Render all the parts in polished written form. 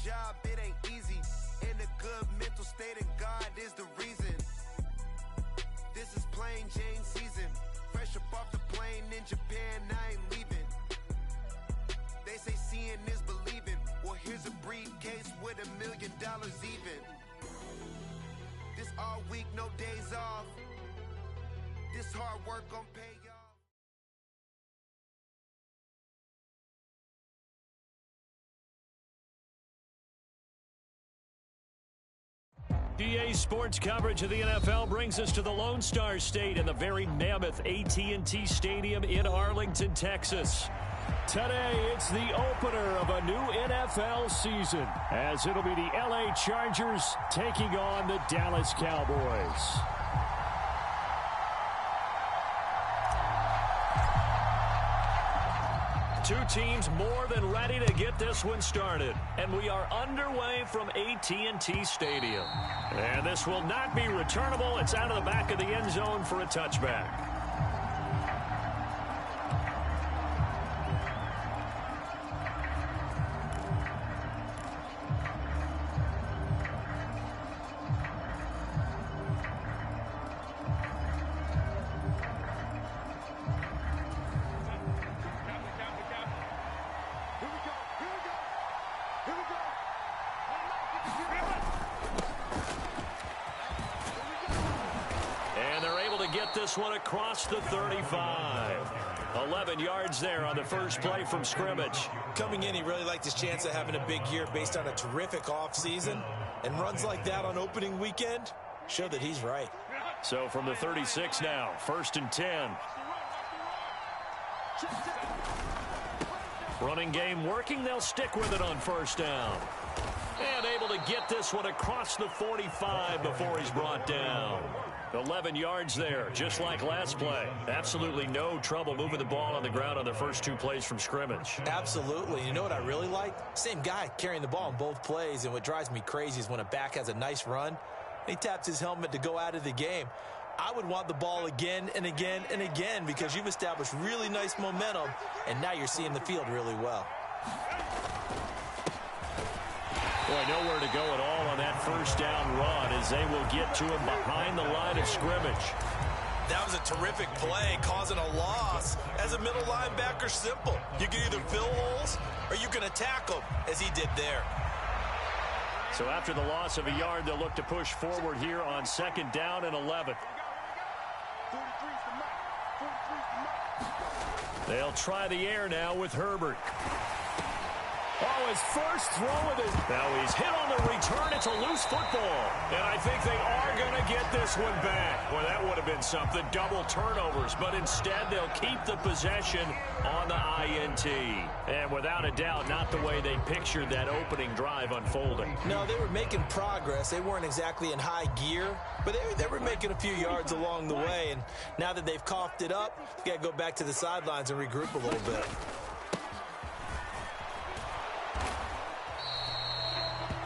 job, it ain't easy. In a good mental state, and God is the reason. This is plain Jane season. Fresh up off the plane in Japan, I ain't leaving. They say seeing is believing. Well, here's a briefcase with $1 million even. This all week, no days off. This hard work gon' pay y'all. EA Sports coverage of the NFL brings us to the Lone Star State in the very mammoth AT&T Stadium in Arlington, Texas. Today, it's the opener of a new NFL season, as it'll be the LA Chargers taking on the Dallas Cowboys. Two teams more than ready to get this one started. And we are underway from AT&T Stadium. And this will not be returnable. It's out of the back of the end zone for a touchback. This one across the 35. 11 yards there on the first play from scrimmage. Coming in, he really liked his chance of having a big year based on a terrific offseason. And runs like that on opening weekend show that he's right. So from the 36 now, 1st and 10. Running game working. They'll stick with it on 1st down. And able to get this one across the 45 before he's brought down. 11 yards there, just like last play. Absolutely no trouble moving the ball on the ground on the first 2 plays from scrimmage. Absolutely. You know what I really like? Same guy carrying the ball in both plays, and what drives me crazy is when a back has a nice run, he taps his helmet to go out of the game. I would want the ball again and again and again because you've established really nice momentum, and now you're seeing the field really well. Boy, nowhere to go at all on that 1st down run as they will get to him behind the line of scrimmage. That was a terrific play, causing a loss. As a middle linebacker, simple. You can either fill holes or you can attack them, as he did there. So after the loss of a yard, they'll look to push forward here on 2nd down and 11. They'll try the air now with Herbert. Oh, his first throw of it. Now he's hit on the return. It's a loose football. And I think they are going to get this one back. Well, that would have been something. Double turnovers. But instead, they'll keep the possession on the INT. And without a doubt, not the way they pictured that opening drive unfolding. No, they were making progress. They weren't exactly in high gear. But they were making a few yards along the way. And now that they've coughed it up, you got to go back to the sidelines and regroup a little bit.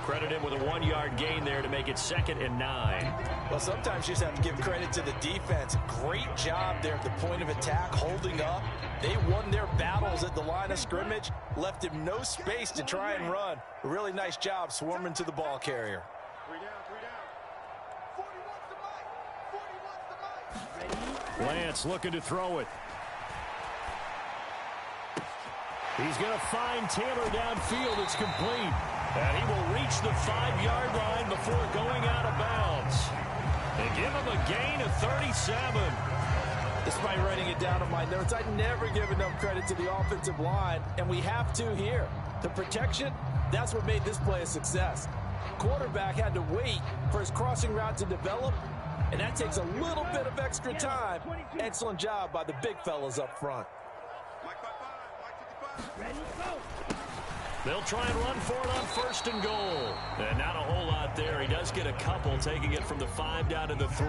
Credit him with a 1-yard gain there to make it 2nd and 9. Well, sometimes you just have to give credit to the defense. Great job there at the point of attack, holding up. They won their battles at the line of scrimmage, left him no space to try and run. A really nice job swarming to the ball carrier. 3 down. Lance looking to throw it. He's going to find Taylor downfield. It's complete. And he will reach the 5-yard line before going out of bounds. They give him a gain of 37. Despite writing it down on my notes, I never give enough credit to the offensive line, and we have to here. The protection, that's what made this play a success. Quarterback had to wait for his crossing route to develop, and that takes a little bit of extra time. Excellent job by the big fellas up front. They'll try and run for it on 1st and goal. And not a whole lot there. He does get a couple, taking it from the 5 down to the 3.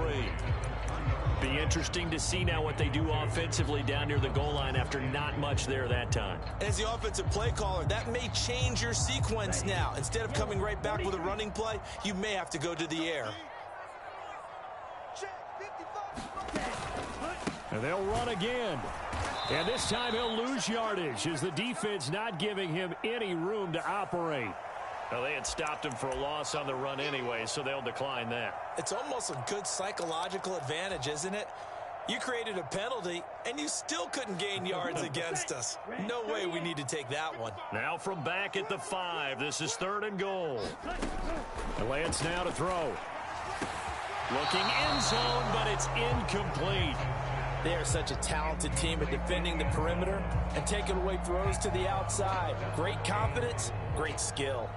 Be interesting to see now what they do offensively down near the goal line after not much there that time. As the offensive play caller, that may change your sequence now. Instead of coming right back with a running play, you may have to go to the air. And they'll run again. And this time he'll lose yardage as the defense not giving him any room to operate. Well, they had stopped him for a loss on the run anyway, so they'll decline that. It's almost a good psychological advantage, isn't it? You created a penalty, and you still couldn't gain yards against us. No way we need to take that one. Now from back at the 5, this is 3rd and goal. The Lance now to throw. Looking end zone, but it's incomplete. They are such a talented team at defending the perimeter and taking away throws to the outside. Great confidence, great skill.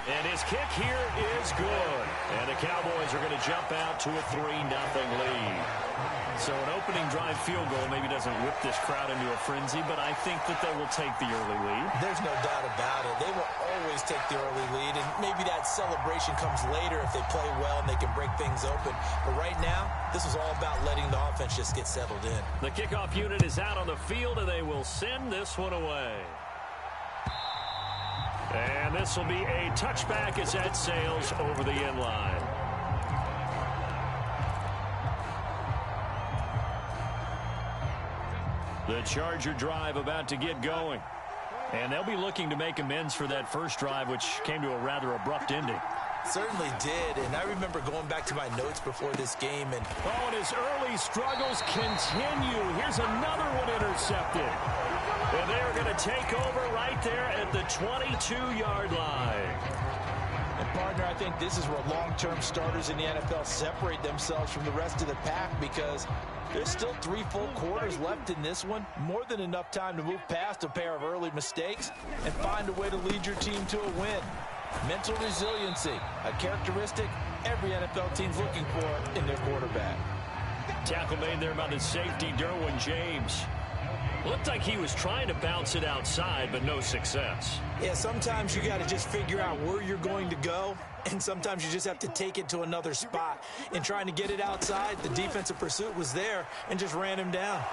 And his kick here is good. And the Cowboys are going to jump out to a 3-0 lead. So an opening drive field goal maybe doesn't whip this crowd into a frenzy, but I think that they will take the early lead. There's no doubt about it. They will always take the early lead, and maybe that celebration comes later if they play well and they can break things open. But right now, this is all about letting the offense just get settled in. The kickoff unit is out on the field, and they will send this one away. And this will be a touchback as that sails over the end line. The Charger drive about to get going. And they'll be looking to make amends for that first drive, which came to a rather abrupt ending. Certainly did, and I remember going back to my notes before this game. And his early struggles continue. Here's another one intercepted. And they're going to take over right there at the 22-yard line. And, partner, I think this is where long-term starters in the NFL separate themselves from the rest of the pack, because there's still 3 full quarters left in this one. More than enough time to move past a pair of early mistakes and find a way to lead your team to a win. Mental resiliency, a characteristic every NFL team's looking for in their quarterback. Tackle made there by the safety, Derwin James. Looked like he was trying to bounce it outside, but no success. Yeah, sometimes you got to just figure out where you're going to go, and sometimes you just have to take it to another spot. In trying to get it outside, the defensive pursuit was there and just ran him down.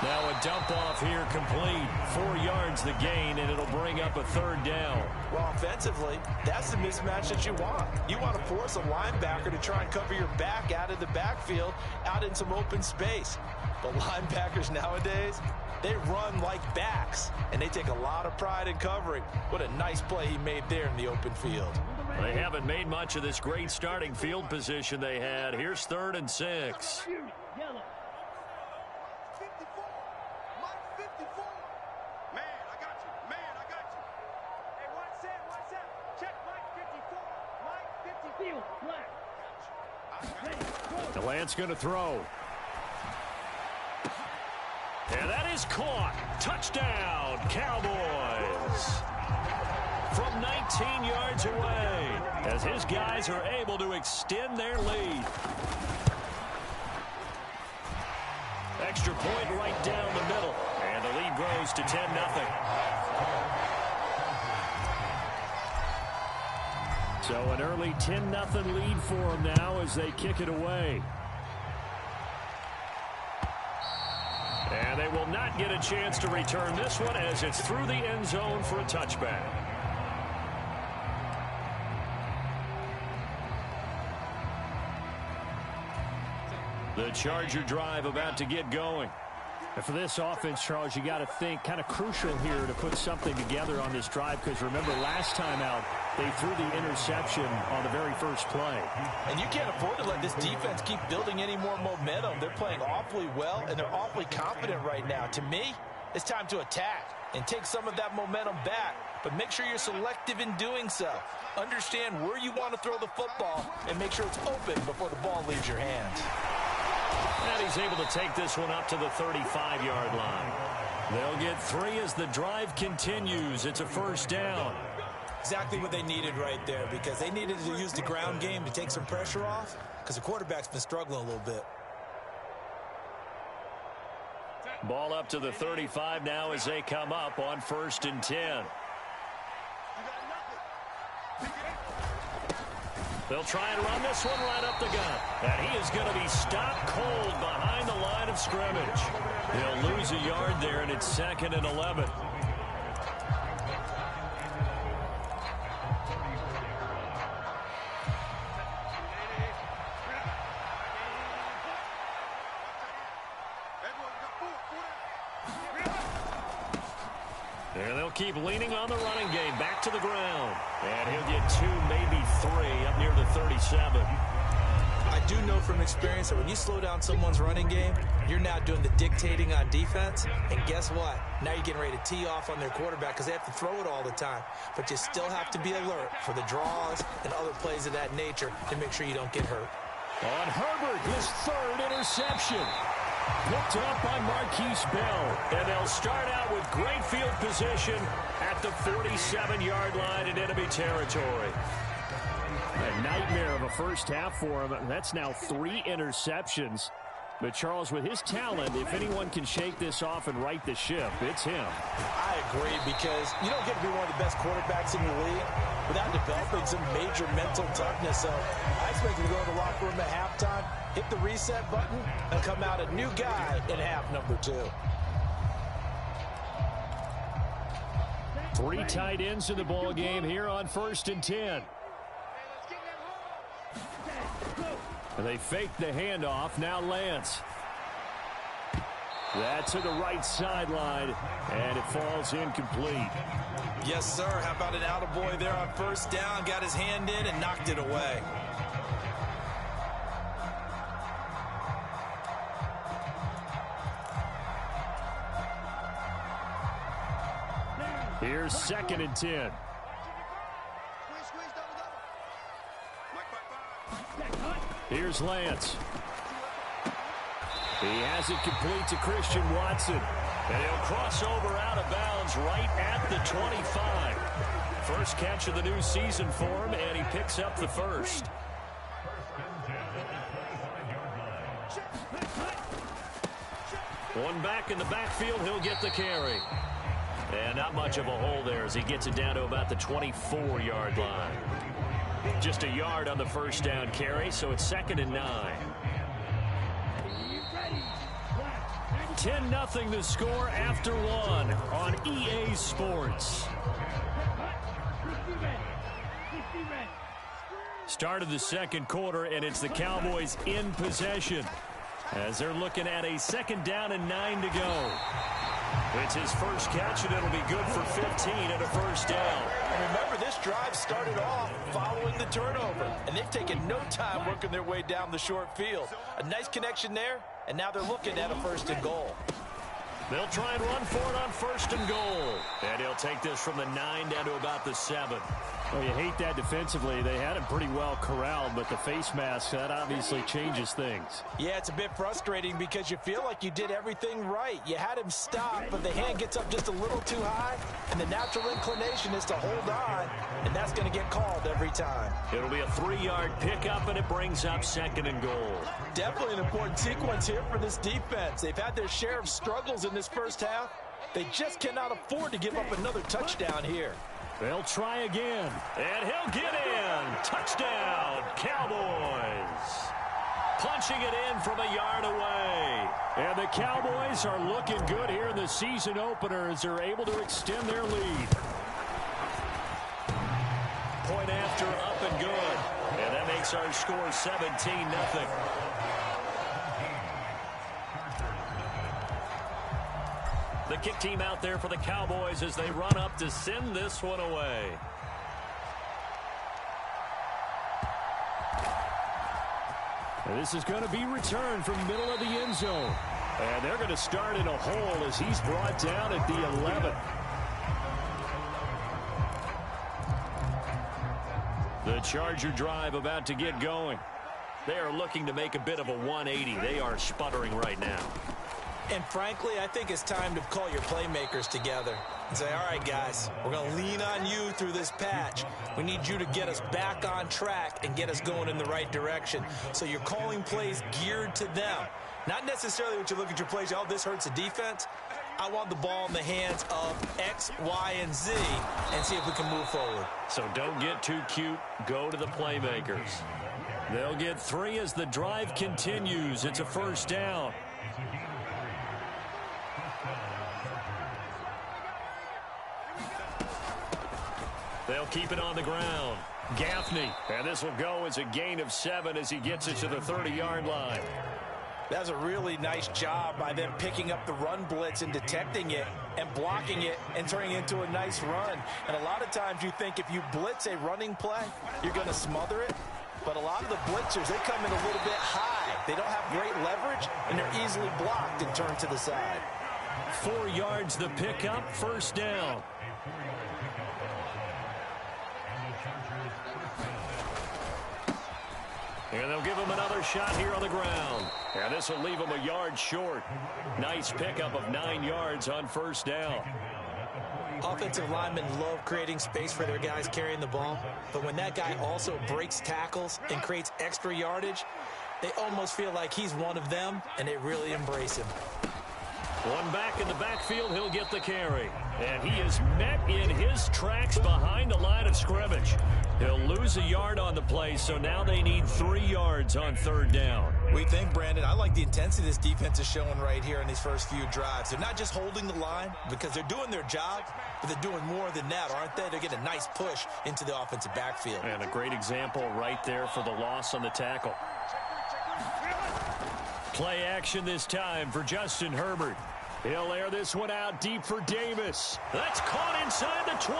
Now a dump off here complete. 4 yards the gain, and it'll bring up a 3rd down. Well, offensively, that's the mismatch that you want. You want to force a linebacker to try and cover your back out of the backfield, out in some open space. But linebackers nowadays, they run like backs, and they take a lot of pride in covering. What a nice play he made there in the open field. They haven't made much of this great starting field position they had. Here's 3rd and 6. The Lance going to throw. And that is caught. Touchdown, Cowboys. From 19 yards away, as his guys are able to extend their lead. Extra point right down the middle. And the lead grows to 10-0. So an early 10-0 lead for them now as they kick it away. And they will not get a chance to return this one as it's through the end zone for a touchback. The Charger drive about to get going. And for this offense, Charles, you got to think kind of crucial here to put something together on this drive, because remember last time out, they threw the interception on the very first play. And you can't afford to let this defense keep building any more momentum. They're playing awfully well, and they're awfully confident right now. To me, it's time to attack and take some of that momentum back, but make sure you're selective in doing so. Understand where you want to throw the football and make sure it's open before the ball leaves your hands. And he's able to take this one up to the 35-yard line. They'll get 3 as the drive continues. It's a 1st down. Exactly what they needed right there, because they needed to use the ground game to take some pressure off, because the quarterback's been struggling a little bit. Ball up to the 35 now as they come up on 1st and 10. They'll try and run this one right up the gut. And he is going to be stopped cold behind the line of scrimmage. He'll lose a yard there, and it's 2nd and 11. And they'll keep leaning on the running game. Back to the ground. And he'll get 2, maybe 3 up near the 37. I do know from experience that when you slow down someone's running game, you're now doing the dictating on defense. And guess what? Now you're getting ready to tee off on their quarterback because they have to throw it all the time. But you still have to be alert for the draws and other plays of that nature to make sure you don't get hurt. On Herbert, his 3rd interception. Picked up by Marquise Bell. And they'll start out with great field position at the 47-yard line in enemy territory. A nightmare of a first half for him. That's now 3 interceptions. But, Charles, with his talent, if anyone can shake this off and right the ship, it's him. I agree, because you don't get to be one of the best quarterbacks in the league without developing some major mental toughness. So I expect him to go to the locker room at halftime, hit the reset button, and come out a new guy in half number 2. 3 tight ends in the ball game here on 1st and 10. And they fake the handoff. Now Lance. That's to the right sideline, and it falls incomplete. Yes, sir. How about an attaboy there on 1st down? Got his hand in and knocked it away. Here's 2nd and 10. Here's Lance. He has it complete to Christian Watson. And he'll cross over out of bounds right at the 25. First catch of the new season for him, and he picks up the 1st. One back in the backfield, he'll get the carry. And not much of a hole there as he gets it down to about the 24-yard line. Just a yard on the 1st down carry, so it's 2nd and 9. 10-0 the score after 1 on EA Sports. Start of the 2nd quarter, and it's the Cowboys in possession as they're looking at a 2nd down and 9 to go. It's his first catch, and it'll be good for 15 and a 1st down. And remember, this drive started off following the turnover, and they've taken no time working their way down the short field. A nice connection there, and now they're looking at a 1st and goal. They'll try and run for it on 1st and goal. And he'll take this from the 9 down to about the 7. Well, you hate that defensively. They had him pretty well corralled, but the face mask, that obviously changes things. Yeah, it's a bit frustrating because you feel like you did everything right. You had him stop, but the hand gets up just a little too high, and the natural inclination is to hold on, and that's going to get called every time. It'll be a 3-yard pickup, and it brings up 2nd and goal. Definitely an important sequence here for this defense. They've had their share of struggles in this first half. They just cannot afford to give up another touchdown here. They'll try again, and he'll get in. Touchdown, Cowboys. Punching it in from a yard away. And the Cowboys are looking good here in the season opener as they're able to extend their lead. Point after, up and good. And that makes our score 17-0. The kick team out there for the Cowboys as they run up to send this one away. And this is going to be returned from middle of the end zone. And they're going to start in a hole as he's brought down at the 11. The Charger drive about to get going. They are looking to make a bit of a 180. They are sputtering right now. And frankly, I think it's time to call your playmakers together and say, all right, guys, we're going to lean on you through this patch. We need you to get us back on track and get us going in the right direction. So you're calling plays geared to them. Not necessarily what you look at your plays, oh, this hurts the defense. I want the ball in the hands of X, Y, and Z and see if we can move forward. So don't get too cute. Go to the playmakers. They'll get 3 as the drive continues. It's a 1st down. They'll keep it on the ground. Gaffney, and this will go as a gain of 7 as he gets it to the 30-yard line. That's a really nice job by them picking up the run blitz and detecting it. and blocking it and turning it into a nice run. And a lot of times you think if you blitz a running play, you're going to smother it. But a lot of the blitzers, they come in a little bit high. They don't have great leverage, and they're easily blocked and turned to the side. 4 yards the pickup, first down. And they'll give him another shot here on the ground. And this will leave him a yard short. Nice pickup of 9 yards on first down. Offensive linemen love creating space for their guys carrying the ball. But when that guy also breaks tackles and creates extra yardage, they almost feel like he's one of them, and they really embrace him. One back in the backfield, he'll get the carry. And he is met in his tracks behind the line of scrimmage. He'll lose a yard on the play, so now they need 3 yards on third down. We think, Brandon, I like the intensity this defense is showing right here in these first few drives. They're not just holding the line because they're doing their job, but they're doing more than that, aren't they? They're getting a nice push into the offensive backfield. And a great example right there for the loss on the tackle. Play action this time for Justin Herbert. He'll air this one out deep for Davis. That's caught inside the 20.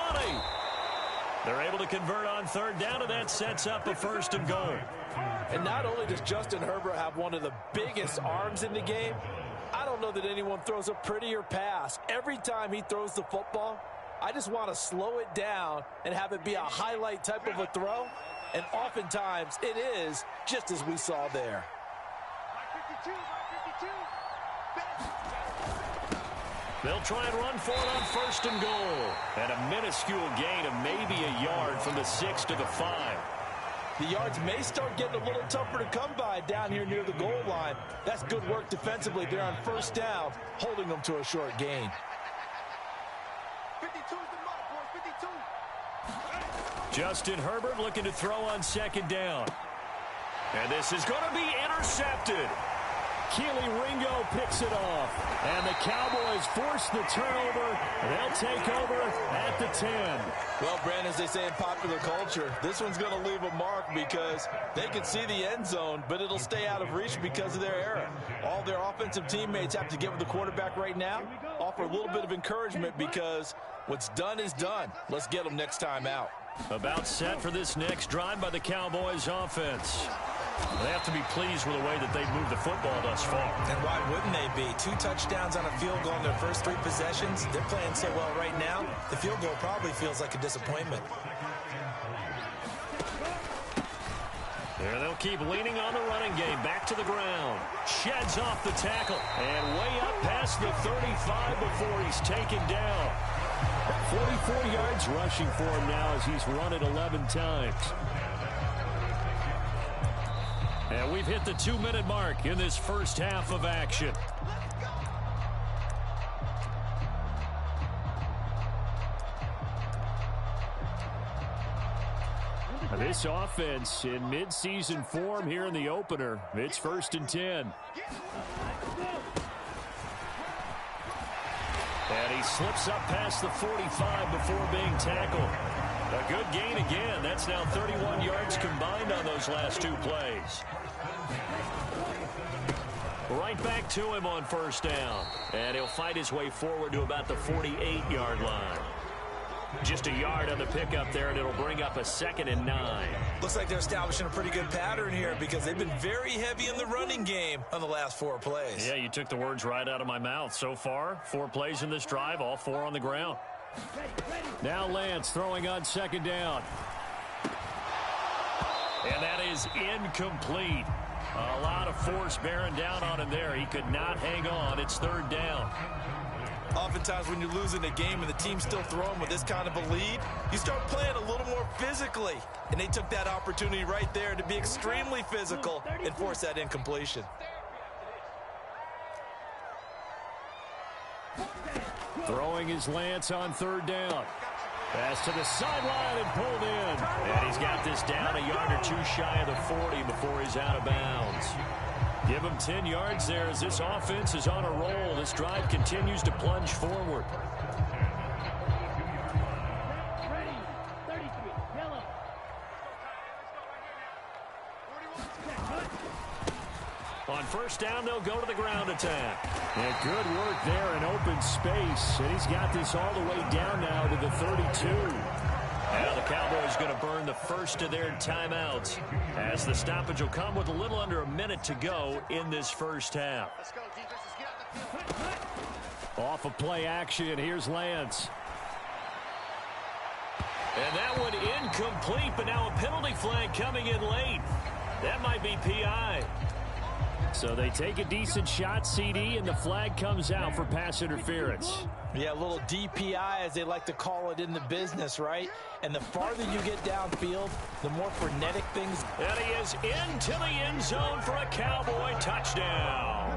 They're able to convert on third down, and that sets up a first and goal. And not only does Justin Herbert have one of the biggest arms in the game, I don't know that anyone throws a prettier pass. Every time he throws the football, I just want to slow it down and have it be a highlight type of a throw. And oftentimes it is, just as we saw there. They'll try and run for it on first and goal. And a minuscule gain of maybe a yard from the 6 to the 5. The yards may start getting a little tougher to come by down here near the goal line. That's good work defensively there on first down, holding them to a short gain. 52 is the mark, boys, 52. Justin Herbert looking to throw on second down. And this is going to be intercepted. Keely Ringo picks it off. And the Cowboys force the turnover. They'll take over at the 10. Well, Brandon, as they say in popular culture, this one's going to leave a mark because they can see the end zone, but it'll stay out of reach because of their error. All their offensive teammates have to give the quarterback right now, offer a little bit of encouragement because what's done is done. Let's get them next time out. About set for this next drive by the Cowboys offense. They have to be pleased with the way that they've moved the football thus far. And why wouldn't they be? 2 touchdowns on a field goal in their first 3 possessions. They're playing so well right now, the field goal probably feels like a disappointment. There they'll keep leaning on the running game. Back to the ground. Sheds off the tackle. And way up past the 35 before he's taken down. 44 yards rushing for him now as he's run it 11 times. And we've hit the 2-minute mark in this first half of action. This offense in midseason form here in the opener. It's 1st and 10. And he slips up past the 45 before being tackled. A good gain again. That's now 31 yards combined on those last 2 plays. Right back to him on first down. And he'll fight his way forward to about the 48-yard line. Just a yard on the pickup there, and it'll bring up a 2nd and 9. Looks like they're establishing a pretty good pattern here because they've been very heavy in the running game on the last 4 plays. Yeah, you took the words right out of my mouth. So far, 4 plays in this drive, all 4 on the ground. Now Lance throwing on second down. And that is incomplete. A lot of force bearing down on him there. He could not hang on. It's 3rd down. Oftentimes when you're losing a game and the team's still throwing with this kind of a lead, you start playing a little more physically. And they took that opportunity right there to be extremely physical and force that incompletion. Throwing his Lance on 3rd down. Pass to the sideline and pulled in. And he's got this down a yard or 2 shy of the 40 before he's out of bounds. Give him 10 yards there as this offense is on a roll. This drive continues to plunge forward. On first down, they'll go to the ground attack. And good work there in open space. And he's got this all the way down now to the 32. Now the Cowboys going to burn the first of their timeouts as the stoppage will come with a little under a minute to go in this first half. Off of play action, here's Lance. And that one incomplete, but now a penalty flag coming in late. That might be PI. So they take a decent shot, CD, and the flag comes out for pass interference. Yeah, a little DPI, as they like to call it in the business, right? And the farther you get downfield, the more frenetic things. And he is into the end zone for a Cowboy touchdown.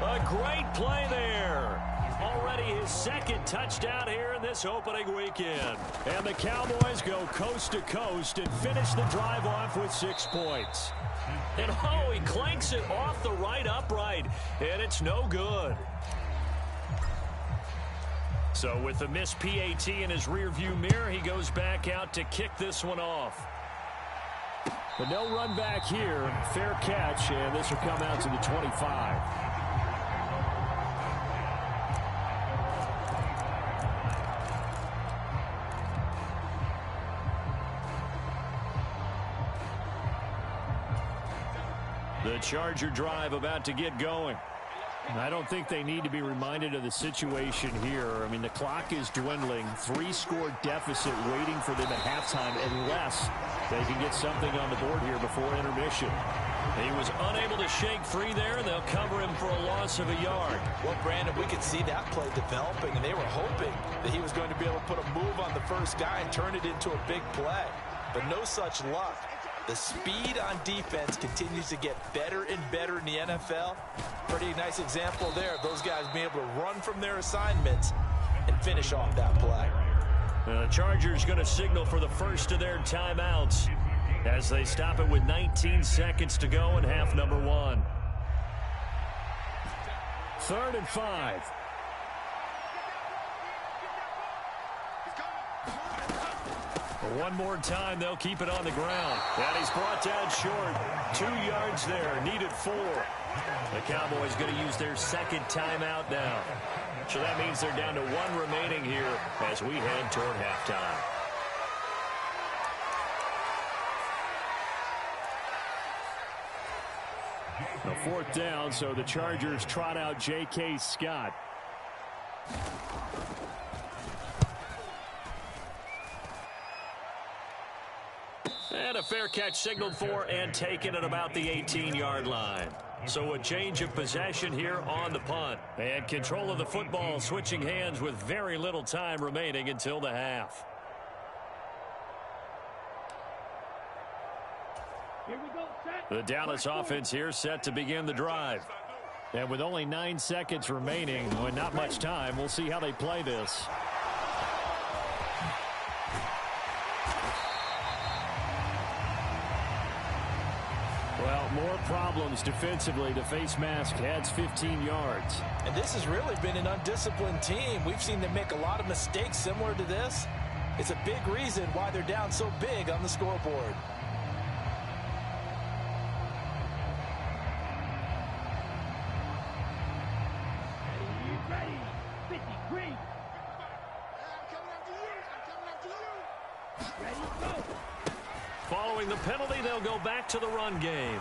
A great play there. Already his second touchdown here in this opening weekend. And the Cowboys go coast to coast and finish the drive off with 6 points. And oh, he clanks it off the right upright, and it's no good. So with the missed PAT in his rearview mirror, he goes back out to kick this one off. But no run back here. Fair catch, and this will come out to the 25. The Charger drive about to get going. I don't think they need to be reminded of the situation here. I mean, the clock is dwindling. 3-score deficit waiting for them at halftime unless they can get something on the board here before intermission. He was unable to shake free there, and they'll cover him for a loss of a yard. Well, Brandon, we could see that play developing, and they were hoping that he was going to be able to put a move on the first guy and turn it into a big play. But no such luck. The speed on defense continues to get better and better in the NFL. Pretty nice example there of those guys being able to run from their assignments and finish off that play. The Chargers going to signal for the first of their timeouts as they stop it with 19 seconds to go in half number 1. 3rd and 5. One more time, they'll keep it on the ground. And he's brought down short. 2 yards there, needed 4. The Cowboys going to use their second timeout now. So that means they're down to 1 remaining here as we head toward halftime. A 4th down, so the Chargers trot out J.K. Scott. And a fair catch signaled for and taken at about the 18-yard line. So a change of possession here on the punt. And control of the football switching hands with very little time remaining until the half. The Dallas offense here set to begin the drive. And with only 9 seconds remaining, and not much time, we'll see how they play this. Well, more problems defensively. The face mask adds 15 yards. And this has really been an undisciplined team. We've seen them make a lot of mistakes similar to this. It's a big reason why they're down so big on the scoreboard. Following the penalty, they'll go back to the run game.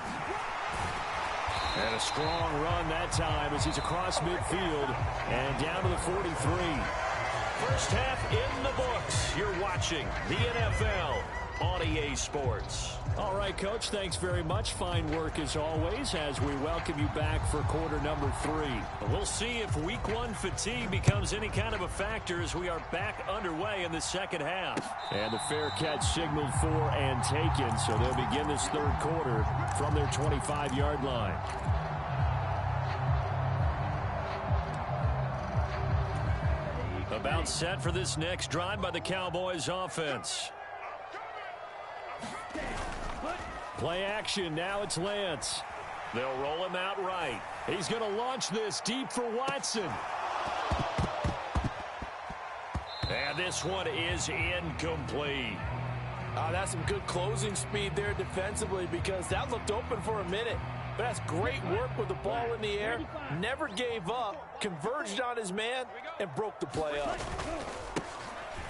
And a strong run that time as he's across midfield and down to the 43. First half in the books. You're watching the NFL on EA Sports. All right, Coach, thanks very much. Fine work as always as we welcome you back for quarter number 3. We'll see if week 1 fatigue becomes any kind of a factor as we are back underway in the second half. And the fair catch signaled for and taken, so they'll begin this 3rd quarter from their 25-yard line. About set for this next drive by the Cowboys offense. Play action, now it's Lance. They'll roll him out right. He's going to launch this deep for Watson. And this one is incomplete. That's some good closing speed there defensively because that looked open for a minute. But that's great work with the ball in the air. Never gave up, converged on his man, and broke the play up.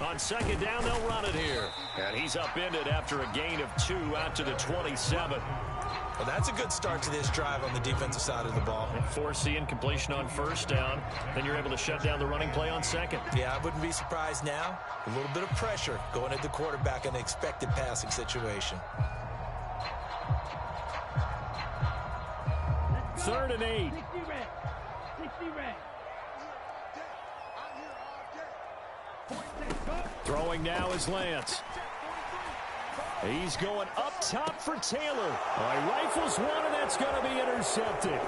On second down, they'll run it here. And he's upended after a gain of 2 out to the 27. Well, that's a good start to this drive on the defensive side of the ball. And force the incompletion on first down. Then you're able to shut down the running play on second. Yeah, I wouldn't be surprised now. A little bit of pressure going at the quarterback in an expected passing situation. 3rd and 8. Throwing now is Lance. He's going up top for Taylor. He rifles one, and that's going to be intercepted.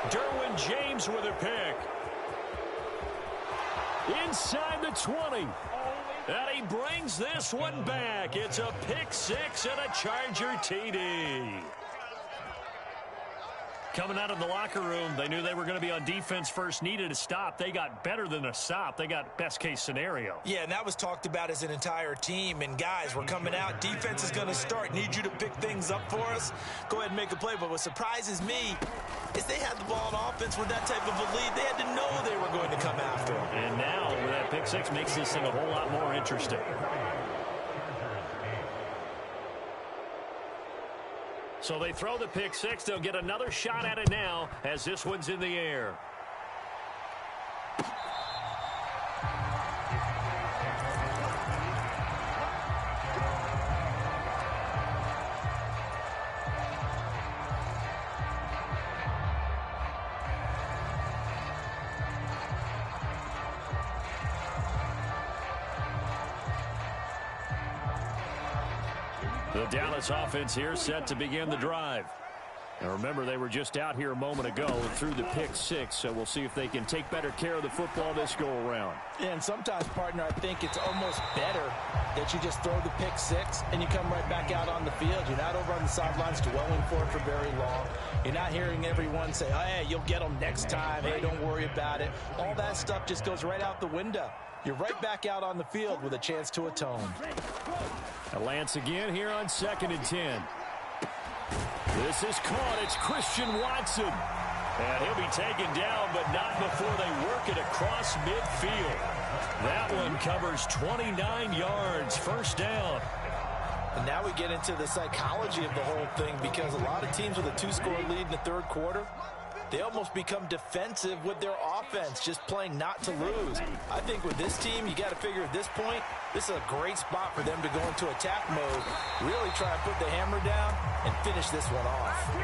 Derwin James with a pick. Inside the 20. And he brings this one back. It's a pick 6 and a Charger TD. Coming out of the locker room, they knew they were going to be on defense first, needed a stop. They got better than a stop. They got best case scenario. Yeah, and that was talked about as an entire team. And guys, we're coming out. Defense is going to start. Need you to pick things up for us. Go ahead and make a play. But what surprises me is they had the ball on offense with that type of a lead. They had to know they were going to come after them. And now with that pick 6 makes this thing a whole lot more interesting. So they throw the pick 6. They'll get another shot at it now as this one's in the air. The Dallas offense here set to begin the drive. And remember, they were just out here a moment ago and threw the pick 6, so we'll see if they can take better care of the football this go-around. Yeah, and sometimes, partner, I think it's almost better that you just throw the pick 6 and you come right back out on the field. You're not over on the sidelines dwelling for it for very long. You're not hearing everyone say, oh, hey, you'll get them next time. Hey, don't worry about it. All that stuff just goes right out the window. You're right back out on the field with a chance to atone. Lance again here on 2nd and 10. This is caught. It's Christian Watson. And he'll be taken down, but not before they work it across midfield. That one covers 29 yards. First down. And now we get into the psychology of the whole thing, because a lot of teams with a 2-score lead in the 3rd quarter, they almost become defensive with their offense, just playing not to lose. I think with this team, you got to figure at this point, this is a great spot for them to go into attack mode, really try to put the hammer down and finish this one off.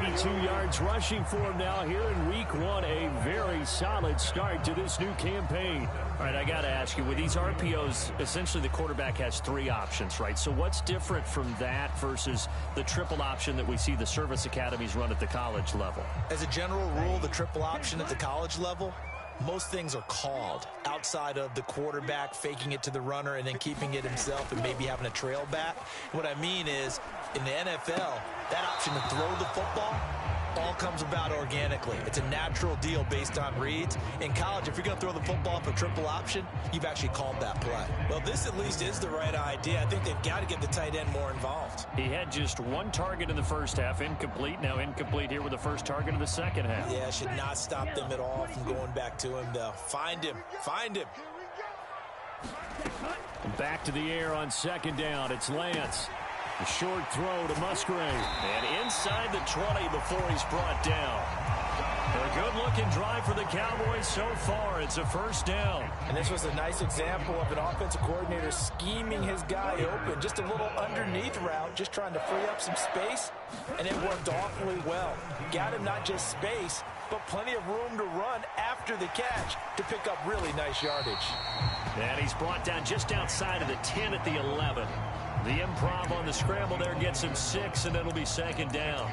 92 yards rushing for him now here in week 1. A very solid start to this new campaign. All right, I got to ask you, with these RPOs, essentially the quarterback has 3 options, right? So what's different from that versus the triple option that we see the service academies run at the college level? As a general rule, the triple option at the college level, most things are called outside of the quarterback faking it to the runner and then keeping it himself and maybe having a trail back. What I mean is, in the NFL, that option to throw the football all comes about organically. It's a natural deal based on reads. In college, if you're going to throw the football for triple option, you've actually called that play. Well, this at least is the right idea. I think they've got to get the tight end more involved. He had just 1 target in the first half, incomplete. Now incomplete here with the first target of the second half. Yeah, should not stop them at all from going back to him, though. Find him. Find him. Back to the air on 2nd down. It's Lance. A short throw to Musgrave. And inside the 20 before he's brought down. A good-looking drive for the Cowboys so far. It's a first down. And this was a nice example of an offensive coordinator scheming his guy open. Just a little underneath route, just trying to free up some space. And it worked awfully well. Got him not just space, but plenty of room to run after the catch to pick up really nice yardage. And he's brought down just outside of the 10 at the 11. The improv on the scramble there gets him 6, and it'll be 2nd down.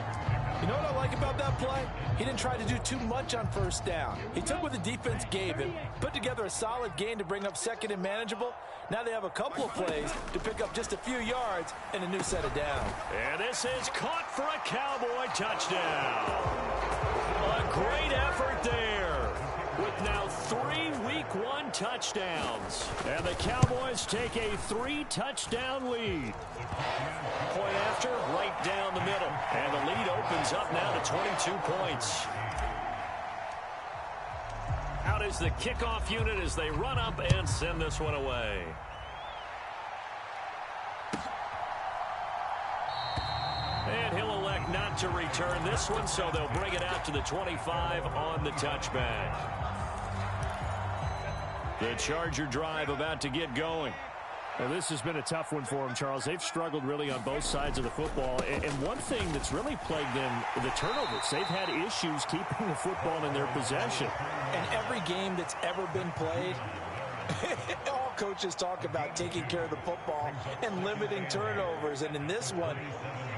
You know what I like about that play? He didn't try to do too much on first down. He took what the defense gave him, put together a solid gain to bring up 2nd and manageable. Now they have a couple of plays to pick up just a few yards and a new set of down. And this is caught for a Cowboy touchdown. A great effort there. with now 3 Week 1 touchdowns. And the Cowboys take a 3-touchdown lead. Point after, right down the middle. And the lead opens up now to 22 points. Out is the kickoff unit as they run up and send this one away. And he'll elect not to return this one, so they'll bring it out to the 25 on the touchback. The Charger drive about to get going. Well, this has been a tough one for them, Charles. They've struggled really on both sides of the football. And one thing that's really plagued them, the turnovers. They've had issues keeping the football in their possession. And every game that's ever been played, all coaches talk about taking care of the football and limiting turnovers. And in this one,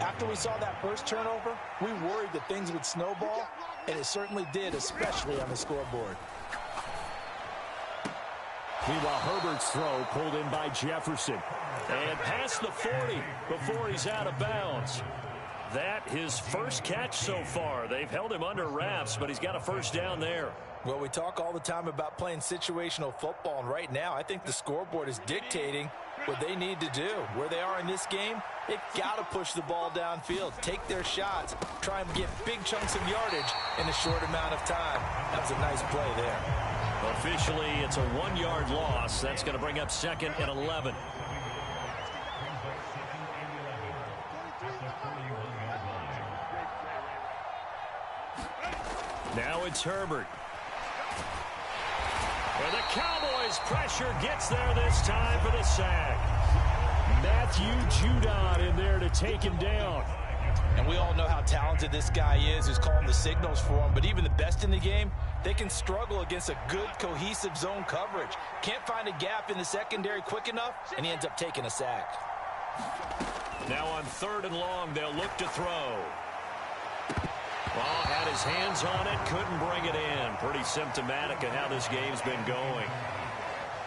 after we saw that first turnover, we worried that things would snowball, and it certainly did, especially on the scoreboard. Meanwhile, Herbert's throw pulled in by Jefferson. And past the 40 before he's out of bounds. That his first catch so far. They've held him under wraps, but he's got a first down there. Well, we talk all the time about playing situational football, and right now I think the scoreboard is dictating what they need to do. Where they are in this game, they've got to push the ball downfield, take their shots, try and get big chunks of yardage in a short amount of time. That was a nice play there. Officially, it's a 1-yard loss. That's going to bring up 2nd and 11. Now it's Herbert. And the Cowboys' pressure gets there this time for the sack. Matthew Judon in there to take him down. And we all know how talented this guy is who's calling the signals for him. But even the best in the game, they can struggle against a good, cohesive zone coverage. Can't find a gap in the secondary quick enough, and he ends up taking a sack. Now on 3rd and long, they'll look to throw. Well, had his hands on it, couldn't bring it in. Pretty symptomatic of how this game's been going.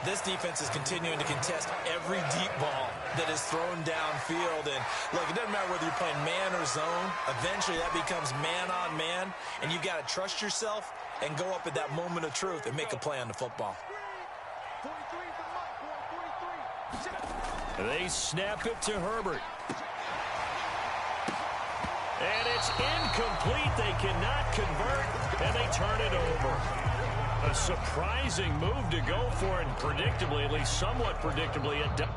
This defense is continuing to contest every deep ball that is thrown downfield. And, look, it doesn't matter whether you're playing man or zone. Eventually, that becomes man on man. And you've got to trust yourself and go up at that moment of truth and make a play on the football. They snap it to Herbert. And it's incomplete. They cannot convert, and they turn it over. A surprising move to go for it, and predictably, at least somewhat predictably, it does.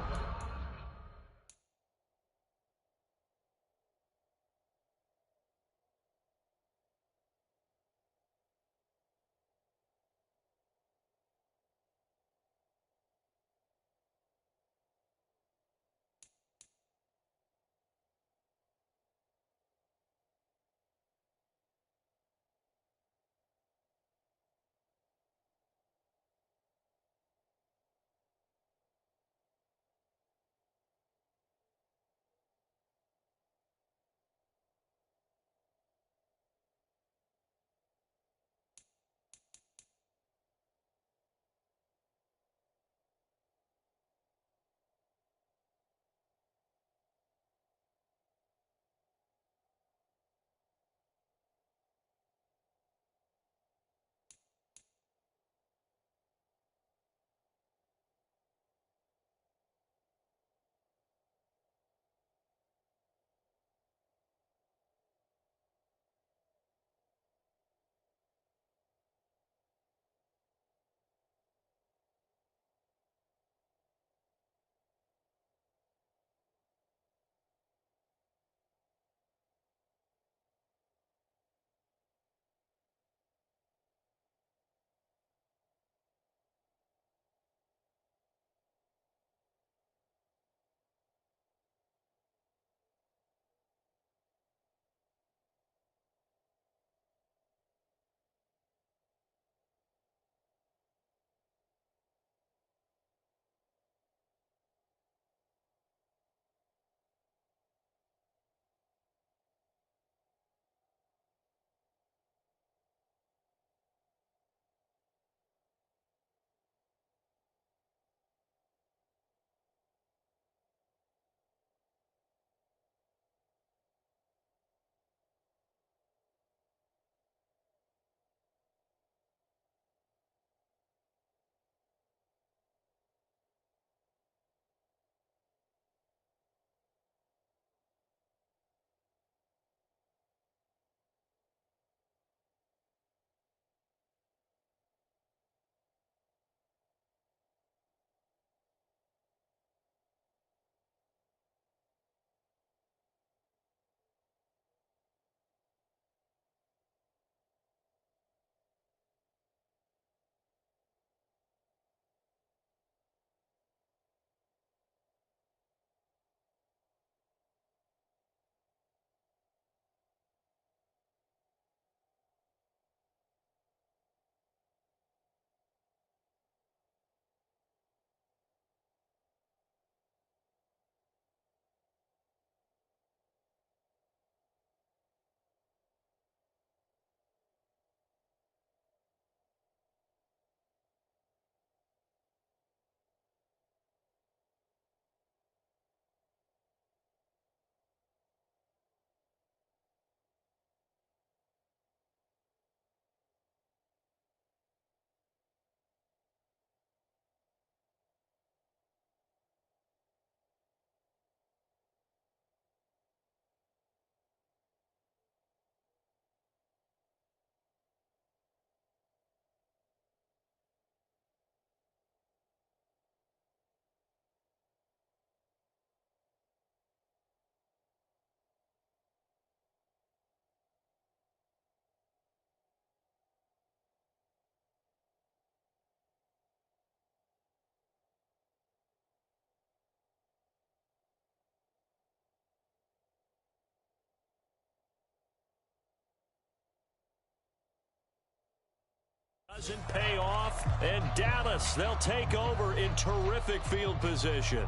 Doesn't pay off, and Dallas, they'll take over in terrific field position.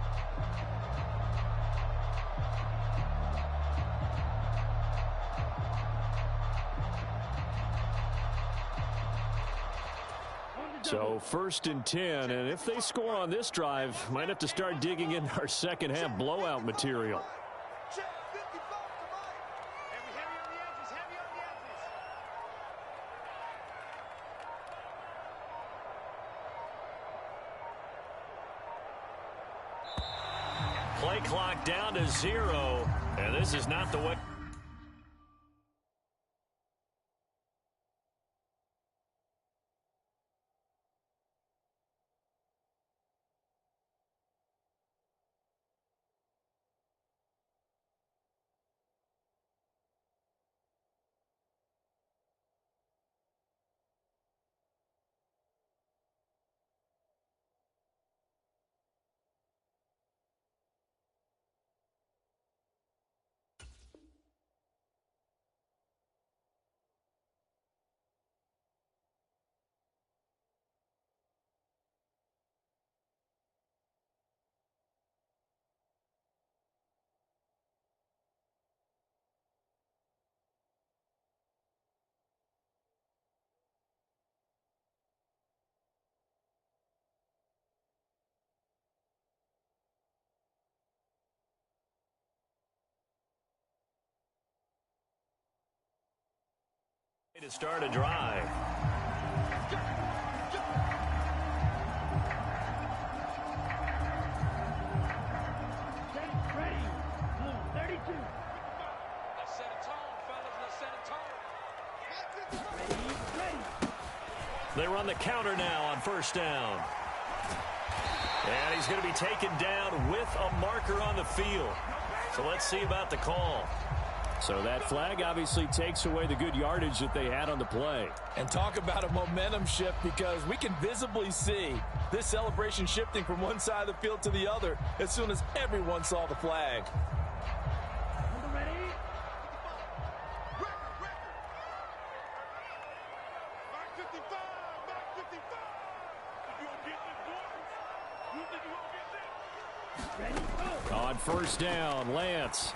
So 1st and 10, and if they score on this drive, might have to start digging in our second half blowout material. Play clock down to 0, and this is not the way. To start a drive. They run the counter now on 1st down. And he's going to be taken down with a marker on the field. So let's see about the call. So that flag obviously takes away the good yardage that they had on the play. And talk about a momentum shift, because we can visibly see this celebration shifting from one side of the field to the other as soon as everyone saw the flag. On 1st down, Lance.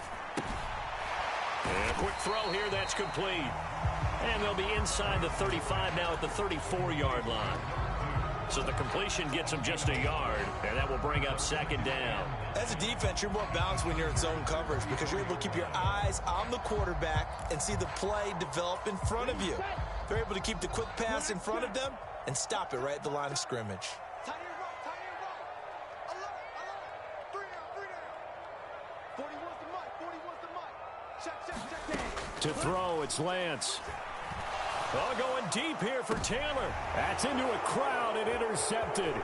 And a quick throw here, that's complete. And they'll be inside the 35 now at the 34-yard line. So the completion gets them just a yard, and that will bring up 2nd down. As a defense, you're more balanced when you're in zone coverage because you're able to keep your eyes on the quarterback and see the play develop in front of you. They're able to keep the quick pass in front of them and stop it right at the line of scrimmage. To throw, it's Lance. Oh, going deep here for Taylor. That's into a crowd and intercepted.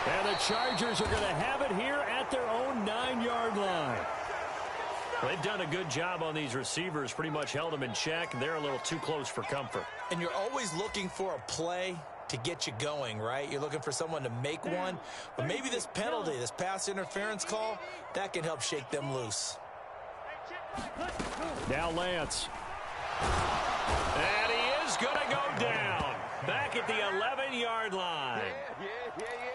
And the Chargers are going to have it here at their own 9-yard line. They've done a good job on these receivers, pretty much held them in check, and they're a little too close for comfort. And you're always looking for a play to get you going, right? You're looking for someone to make one. But maybe this penalty, this pass interference call, that can help shake them loose. Now Lance. And he is going to go down. Back at the 11-yard line.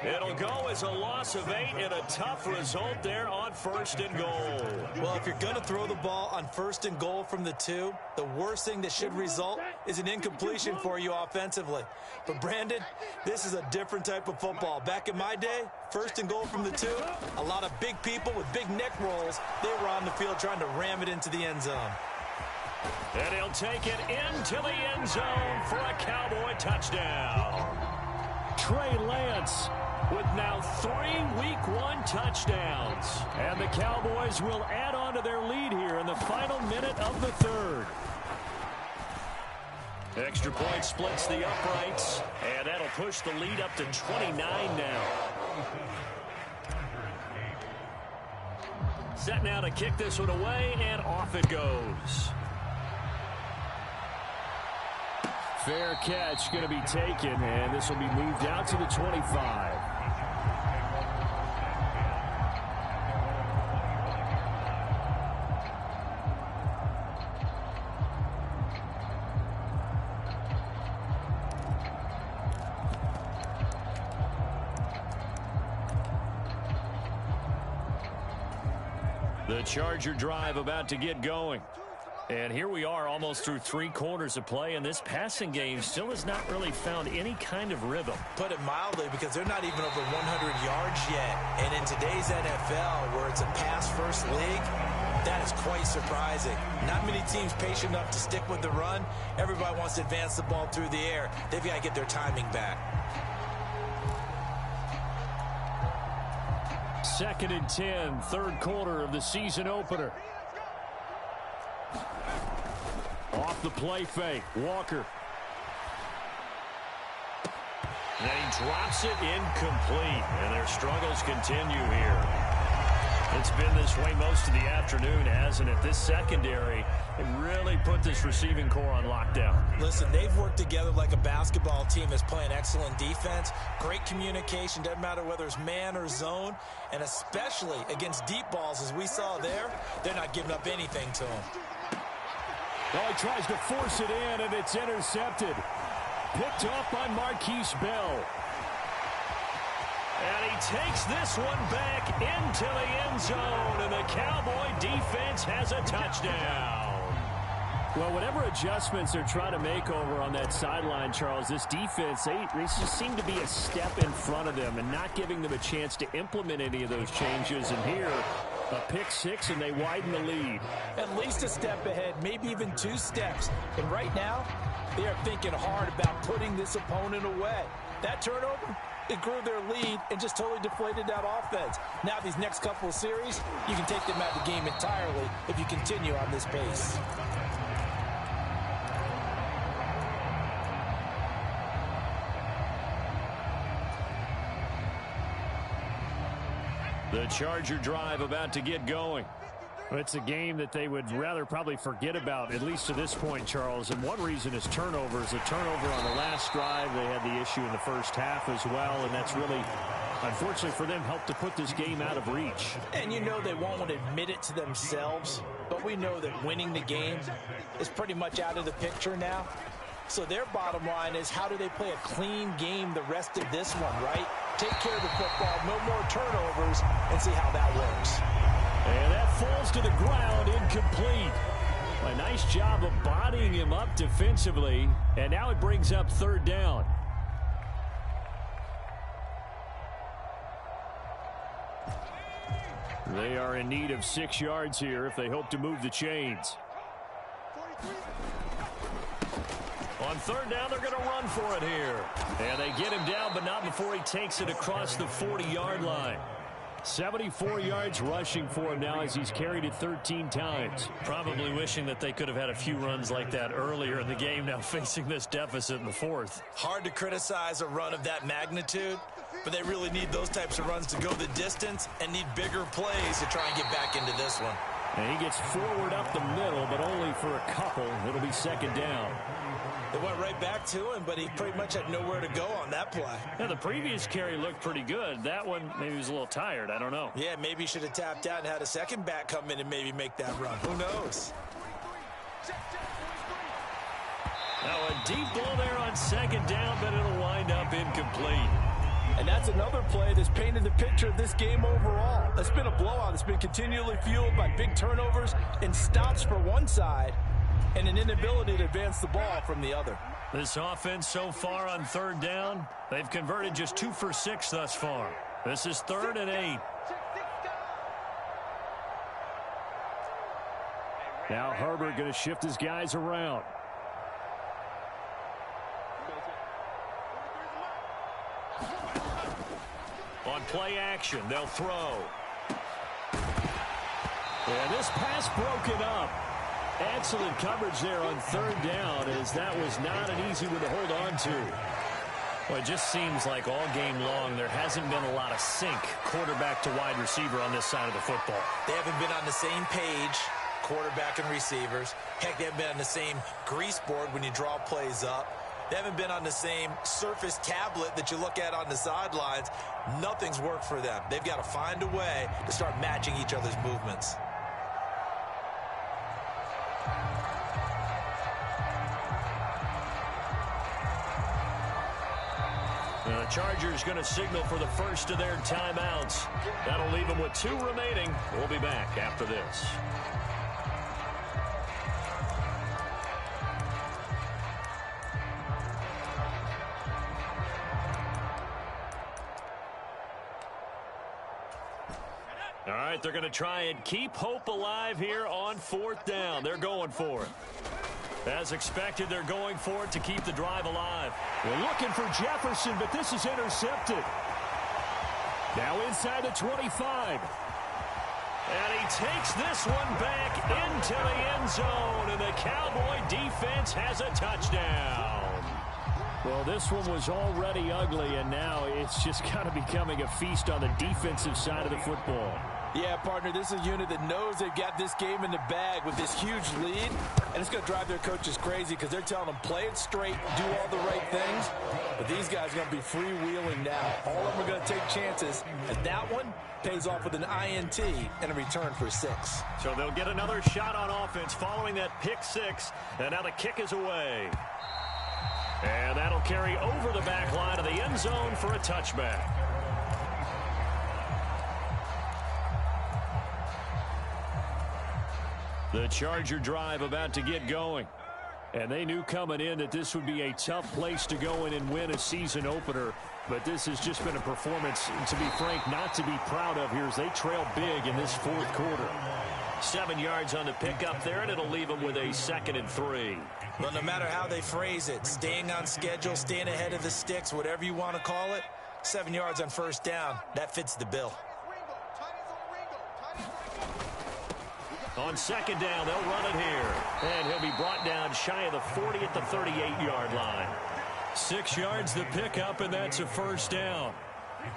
It'll go as a loss of 8 and a tough result there on 1st and goal. Well, if you're going to throw the ball on 1st and goal from the 2, the worst thing that should result is an incompletion for you offensively. But, Brandon, this is a different type of football. Back in my day, 1st and goal from the 2, a lot of big people with big neck rolls, they were on the field trying to ram it into the end zone. And he'll take it into the end zone for a Cowboy touchdown. Trey Lance with now 3 Week 1 touchdowns. And the Cowboys will add on to their lead here in the final minute of the 3rd. Extra point splits the uprights, and that'll push the lead up to 29 now. Set now to kick this one away, and off it goes. Fair catch going to be taken, and this will be moved out to the 25. The Charger drive about to get going. And here we are almost through 3 quarters of play, and this passing game still has not really found any kind of rhythm. Put it mildly, because they're not even over 100 yards yet. And in today's NFL, where it's a pass-first league, that is quite surprising. Not many teams patient enough to stick with the run. Everybody wants to advance the ball through the air. They've got to get their timing back. 2nd and 10, 3rd quarter of the season opener. Off the play fake, Walker. And he drops it incomplete, and their struggles continue here. It's been this way most of the afternoon, hasn't it? This secondary, it really put this receiving core on lockdown. Listen, they've worked together like a basketball team that's playing excellent defense. Great communication, doesn't matter whether it's man or zone. And especially against deep balls, as we saw there, they're not giving up anything to them. Well, he tries to force it in, and it's intercepted. Picked off by Marquise Bell. And he takes this one back into the end zone, and the Cowboy defense has a touchdown. Well, whatever adjustments they're trying to make over on that sideline, Charles, this defense, they just seem to be a step in front of them and not giving them a chance to implement any of those changes. And here, a pick 6, and they widen the lead. At least a step ahead, maybe even 2 steps. And right now, they are thinking hard about putting this opponent away. That turnover, it grew their lead and just totally deflated that offense. Now these next couple of series, you can take them out of the game entirely if you continue on this pace. The Charger drive about to get going. It's a game that they would rather probably forget about, at least to this point, Charles. And one reason is turnovers. A turnover on the last drive. They had the issue in the first half as well, and that's really, unfortunately for them, helped to put this game out of reach. And you know they won't admit it to themselves, but we know that winning the game is pretty much out of the picture now. So their bottom line is, how do they play a clean game the rest of this one, right? Take care of the football, no more turnovers, and see how that works. And that falls to the ground, incomplete. A nice job of bodying him up defensively, and now it brings up 3rd down. They are in need of 6 yards here if they hope to move the chains. On 3rd down, they're going to run for it here. And they get him down, but not before he takes it across the 40-yard line. 74 yards rushing for him now as he's carried it 13 times. Probably wishing that they could have had a few runs like that earlier in the game, now facing this deficit in the 4th. Hard to criticize a run of that magnitude, but they really need those types of runs to go the distance and need bigger plays to try and get back into this one. And he gets forward up the middle, but only for a couple. It'll be 2nd down. They went right back to him, but he pretty much had nowhere to go on that play. Yeah, the previous carry looked pretty good. That one, maybe he was a little tired. I don't know. Yeah, maybe he should have tapped out and had a second back come in and maybe make that run. Who knows? Now a deep ball there on 2nd down, but it'll wind up incomplete. And that's another play that's painted the picture of this game overall. It's been a blowout. It's been continually fueled by big turnovers and stops for one side, and an inability to advance the ball from the other. This offense so far on 3rd down, they've converted just 2 for 6 thus far. This is 3rd and 8. Now Herbert going to shift his guys around. On play action, they'll throw. And this pass broken up. Excellent coverage there on 3rd down, as that was not an easy one to hold on to. Well, it just seems like all game long there hasn't been a lot of sync quarterback to wide receiver on this side of the football. They haven't been on the same page, quarterback and receivers. Heck, they haven't been on the same grease board when you draw plays up. They haven't been on the same surface tablet that you look at on the sidelines. Nothing's worked for them. They've got to find a way to start matching each other's movements. The Chargers going to signal for the first of their timeouts. That'll leave them with 2 remaining. We'll be back after this. All right, they're going to try and keep hope alive here on 4th down. They're going for it. As expected, they're going for it to keep the drive alive. They're looking for Jefferson, but this is intercepted. Now inside the 25. And he takes this one back into the end zone, and the Cowboy defense has a touchdown. Well, this one was already ugly, and now it's just kind of becoming a feast on the defensive side of the football. Yeah, partner, this is a unit that knows they've got this game in the bag with this huge lead, and it's going to drive their coaches crazy because they're telling them play it straight, do all the right things, but these guys are going to be freewheeling now. All of them are going to take chances, and that one pays off with an INT and a return for 6. So they'll get another shot on offense following that pick 6, and now the kick is away. And that'll carry over the back line of the end zone for a touchback. The Charger drive about to get going. And they knew coming in that this would be a tough place to go in and win a season opener. But this has just been a performance, to be frank, not to be proud of here as they trail big in this 4th quarter. 7 yards on the pickup there, and it'll leave them with a 2nd and 3. Well, no matter how they phrase it, staying on schedule, staying ahead of the sticks, whatever you want to call it, 7 yards on 1st down, that fits the bill. On 2nd down, they'll run it here. And he'll be brought down shy of the 40 at the 38-yard line. 6 yards the pickup, and that's a 1st down.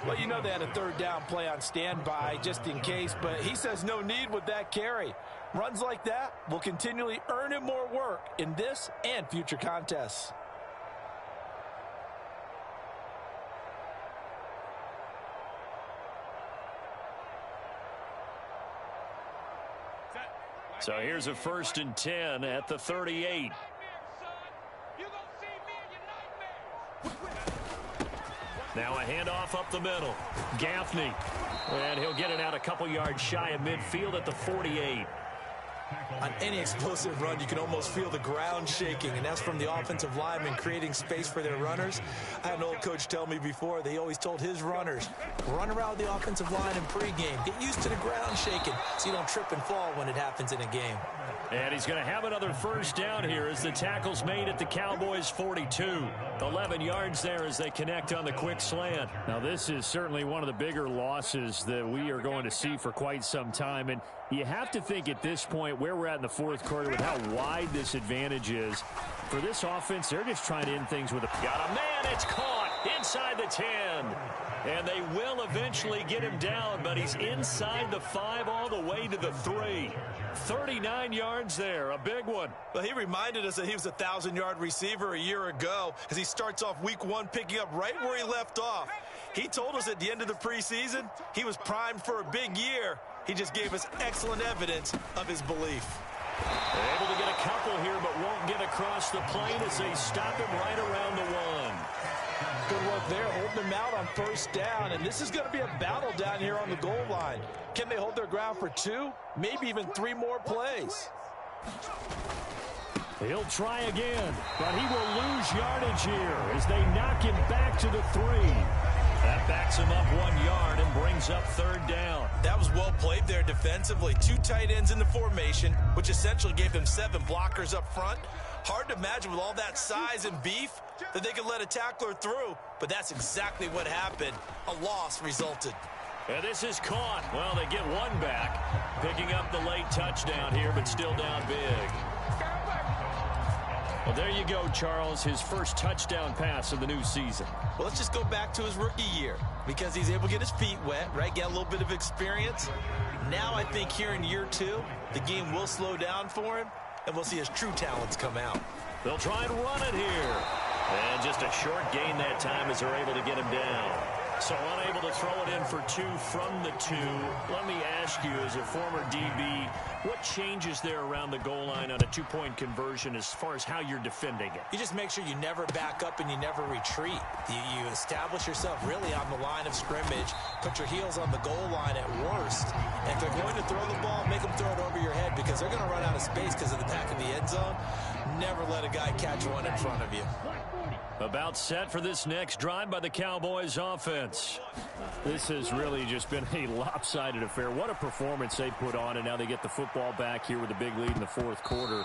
Well, you know they had a 3rd down play on standby just in case, but he says no need with that carry. Runs like that will continually earn him more work in this and future contests. So here's a 1st and 10 at the 38. Now a handoff up the middle. Gaffney. And he'll get it out a couple yards shy of midfield at the 48. On any explosive run, you can almost feel the ground shaking, and that's from the offensive linemen creating space for their runners. I had an old coach tell me before, they always told his runners, run around the offensive line in pregame. Get used to the ground shaking so you don't trip and fall when it happens in a game. And he's going to have another 1st down here as the tackle's made at the Cowboys' 42. 11 yards there as they connect on the quick slant. Now, this is certainly one of the bigger losses that we are going to see for quite some time. And you have to think at this point where we're at in the 4th quarter with how wide this advantage is. For this offense, they're just trying to end things with a... Got a man, it's caught inside the 10. And they will eventually get him down, but he's inside the 5 all the way to the 3. 39 yards there, a big one. Well, he reminded us that he was a 1,000-yard receiver a year ago as he starts off week 1 picking up right where he left off. He told us at the end of the preseason he was primed for a big year. He just gave us excellent evidence of his belief. They're able to get a couple here, but won't get across the plane as they stop him right around the 1. Good work there, holding them out on 1st down, and this is going to be a battle down here on the goal line. Can they hold their ground for 2, maybe even 3 more plays? He'll try again, but he will lose yardage here as they knock him back to the 3. That backs him up 1 yard and brings up 3rd down. That was well played there defensively. 2 tight ends in the formation, which essentially gave them 7 blockers up front. Hard to imagine with all that size and beef that they could let a tackler through, but that's exactly what happened. A loss resulted. And this is caught. Well, they get 1 back, picking up the late touchdown here, but still down big. Well, there you go, Charles, his first touchdown pass of the new season. Well, let's just go back to his rookie year because he's able to get his feet wet, right? Get a little bit of experience. Now I think here in year 2, the game will slow down for him, and we'll see his true talents come out. They'll try and run it here. And just a short gain that time as they're able to get him down. So unable to throw it in for 2 from the 2. Let me ask you, as a former DB, what changes there around the goal line on a 2-point conversion as far as how you're defending it? You just make sure you never back up and you never retreat. You establish yourself really on the line of scrimmage, put your heels on the goal line at worst. And if they're going to throw the ball, make them throw it over your head because they're going to run out of space because of the back of the end zone. Never let a guy catch one in front of you. About set for this next drive by the Cowboys offense. This has really just been a lopsided affair. What a performance they put on, and now they get the football back here with a big lead in the fourth quarter.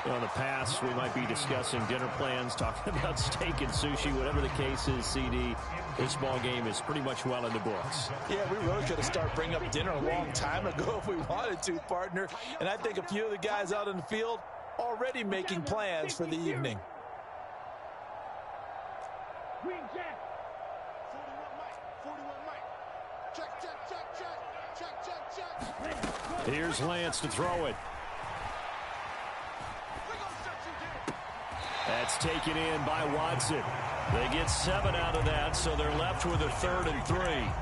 On the pass, we might be discussing dinner plans, talking about steak and sushi, whatever the case is, CD. This ball game is pretty much well in the books. Yeah, we really could have started bringing up dinner a long time ago if we wanted to, partner. And I think a few of the guys out in the field already making plans for the evening. Green Jack. 41 Mike. Check. Here's Lance to throw it. That's taken in by Watson. They get 7 out of that, so they're left with a 3rd and 3.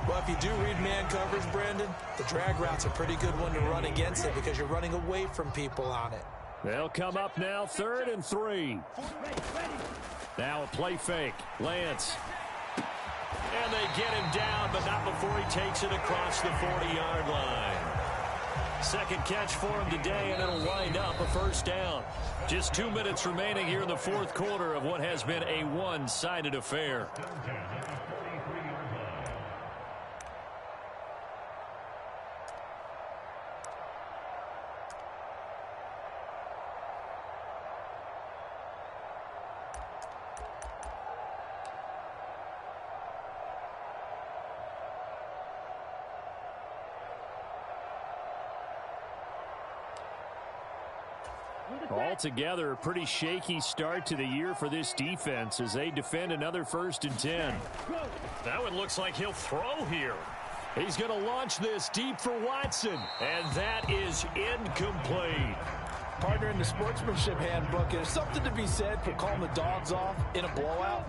Well, if you do read man coverage, Brandon, the drag route's a pretty good one to run against it because you're running away from people on it. They'll come up now, 3rd and 3. Now a play fake. Lance. And they get him down, but not before he takes it across the 40-yard line. Second catch for him today, and it'll wind up a first down. Just 2 minutes remaining here in the fourth quarter of what has been a one-sided affair. Altogether, a pretty shaky start to the year for this defense as they defend another 1st and 10. That one looks like he'll throw here. He's going to launch this deep for Watson. And that is incomplete. Partner, in the sportsmanship handbook, there's something to be said for calling the dogs off in a blowout.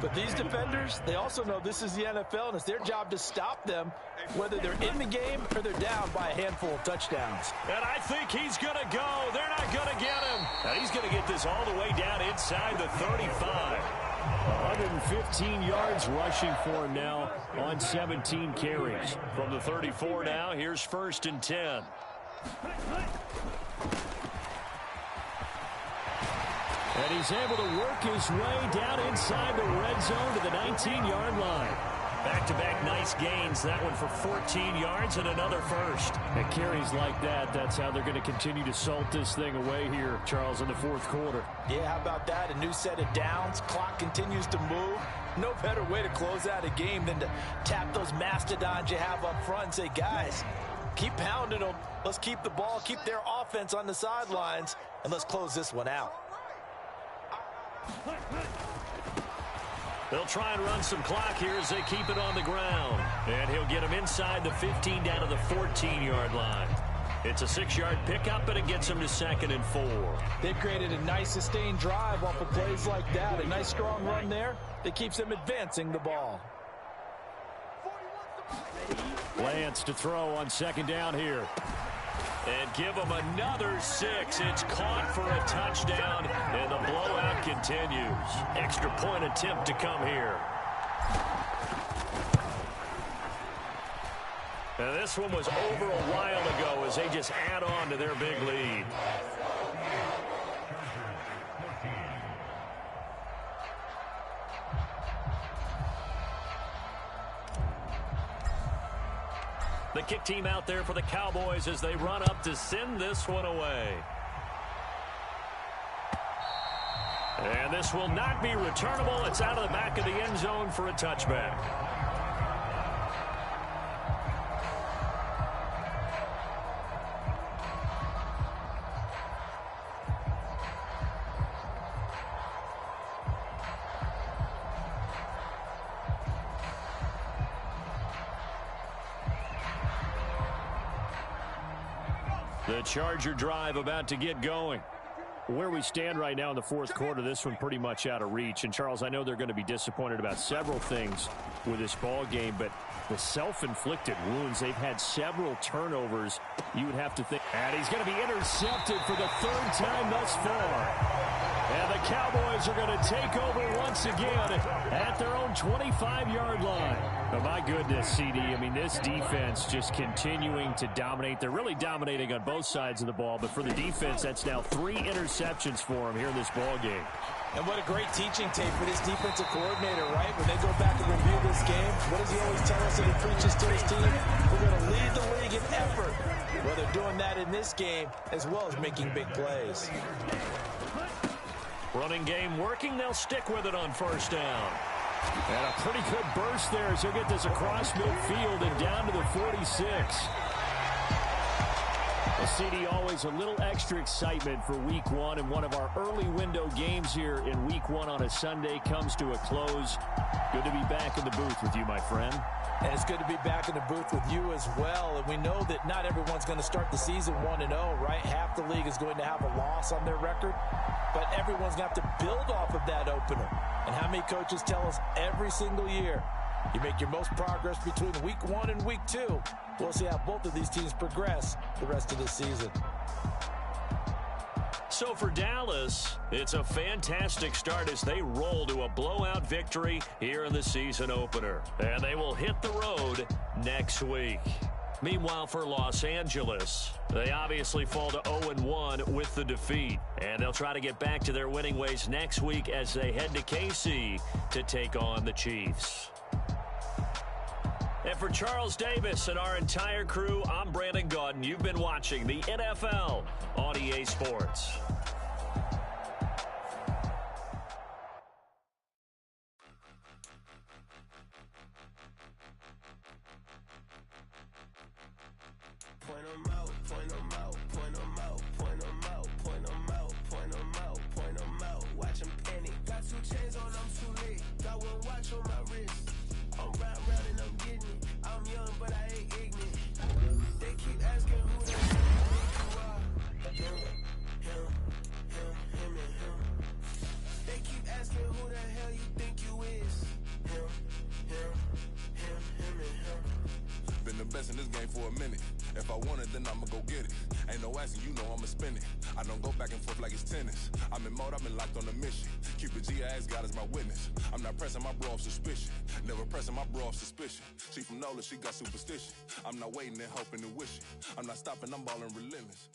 But these defenders, they also know this is the NFL, and it's their job to stop them, whether they're in the game or they're down by a handful of touchdowns. And I think he's going to go. They're not going to get him. Now he's going to get this all the way down inside the 35. 115 yards rushing for him now on 17 carries. From the 34 now, here's 1st and 10. And he's able to work his way down inside the red zone to the 19-yard line. Back-to-back nice gains. That one for 14 yards and another first. And carries like that, that's how they're going to continue to salt this thing away here, Charles, in the fourth quarter. Yeah, how about that? A new set of downs. Clock continues to move. No better way to close out a game than to tap those mastodons you have up front and say, guys, keep pounding them. Let's keep the ball, keep their offense on the sidelines, and let's close this one out. They'll try and run some clock here as they keep it on the ground. And he'll get him inside the 15 down to the 14-yard line. It's a 6-yard pickup, but it gets him to 2nd and 4. They've created a nice sustained drive off of plays like that. A nice strong run there that keeps them advancing the ball. Lance to throw on 2nd down here. And give him another 6. It's caught for a touchdown, and the blowout continues. Extra point attempt to come here. And this one was over a while ago as they just add on to their big lead. The kick team out there for the Cowboys as they run up to send this one away. And this will not be returnable. It's out of the back of the end zone for a touchback. The Charger drive about to get going. Where we stand right now in the fourth quarter, this one pretty much out of reach. And, Charles, I know they're going to be disappointed about several things with this ball game, but the self-inflicted wounds, they've had several turnovers. You would have to think. And he's going to be intercepted for the third time thus far. And the Cowboys are going to take over once again at their own 25-yard line. But my goodness, CD, I mean, this defense just continuing to dominate. They're really dominating on both sides of the ball, but for the defense, that's now 3 interceptions for them here in this ball game. And what a great teaching tape for this defensive coordinator, right? When they go back and review this game, what does he always tell us that he preaches to his team? We're going to lead the league in effort. Well, they're doing that in this game as well as making big plays. Running game working. They'll stick with it on first down. And a pretty good burst there as he'll get this across midfield and down to the 46. The CD, always a little extra excitement for week one, and one of our early window games here in week one on a Sunday comes to a close. Good to be back in the booth with you, my friend. And it's good to be back in the booth with you as well. And we know that not everyone's going to start the season 1-0, right? Half the league is going to have a loss on their record. But everyone's going to have to build off of that opener. And how many coaches tell us every single year, you make your most progress between week 1 and week 2. We'll see how both of these teams progress the rest of this season. So for Dallas, it's a fantastic start as they roll to a blowout victory here in the season opener. And they will hit the road next week. Meanwhile, for Los Angeles, they obviously fall to 0-1 with the defeat. And they'll try to get back to their winning ways next week as they head to KC to take on the Chiefs. And for Charles Davis and our entire crew, I'm Brandon Gaudin. You've been watching the NFL on EA Sports. Point 'em out, point 'em out, point 'em out, point 'em out, point 'em out, point 'em out, point 'em out. Watch 'em panic. Got 2 chains on, I'm too late. Got 1 watch on my wrist. I'm round and I'm getting it. I'm young, but I ain't ignorant. They keep asking who the hell you are. Him, and him. They keep asking who the hell you think you is. Him, and him. Been the best in this game for a minute. If I want it, then I'ma go get it. Ain't no asking, you know I'ma spin it. I don't go back and forth like it's tennis. I'm in mode, I've been locked on a mission. Keep it G, I ask God as my witness. I'm not pressing my bro off suspicion. Never pressing my bro off suspicion. She from Nola, she got superstition. I'm not waiting and hoping and wishing. I'm not stopping, I'm balling relentless.